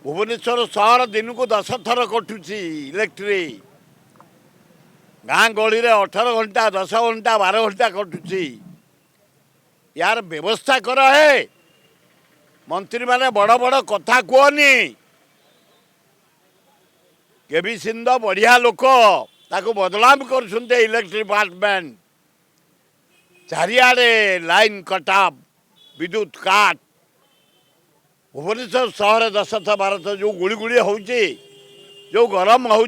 भुवनेश्वर सहर दिन को 10 थर कटुची इलेक्ट्रिक गाँ गली 18 घंटा 10 घंटा 12 घंटा कटुची यार व्यवस्था कर है मंत्री माने बड़ बड़ कथा कहनी केबी सिंह बढ़िया लोक ताको बदनाम कर इलेक्ट्रिक डिपार्टमेंट चारिआडे लाइन कटाप विद्युत काट भुवनेश्वर सहर 10 12 जो गुड़ी गुड़ी हो जो गरम हो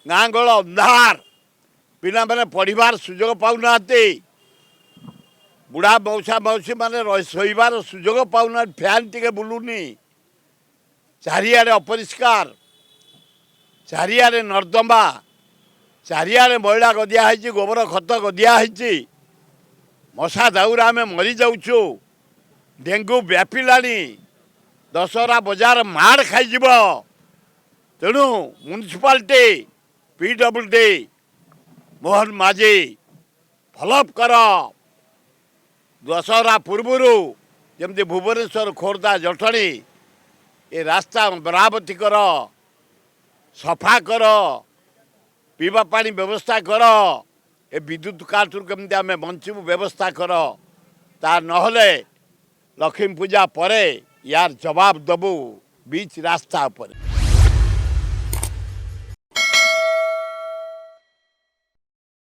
गाँ गल अंधार पिला मैंने पढ़ार सुजोग पाऊना बुढ़ा मौसा मौसी मैंने शोबार सुजोग पाऊना फैन टे बुलूनी चारिआडे अपरिष्कार चारिआडे नर्दमा चारिआडे मैला गदिया गोबर खत गदिया मशा दाउरा आम मरी जाऊँ डेंगू व्यापिलानी दशहरा बजार माड़ खाई तेणु म्युनिसिपालिटी PWD मोहन माझी फॉलोअप कर दशहरा पूर्वर जमती भुवनेश्वर खोर्धा जटणी ये रास्ता मरामती कर सफा कर पीवा पानी व्यवस्था कर ए विद्युत काट केमती आम बंचू व्यवस्था कर ता नहले लक्ष्मी पूजा परे यार जवाब दबू बीच रास्ता पर।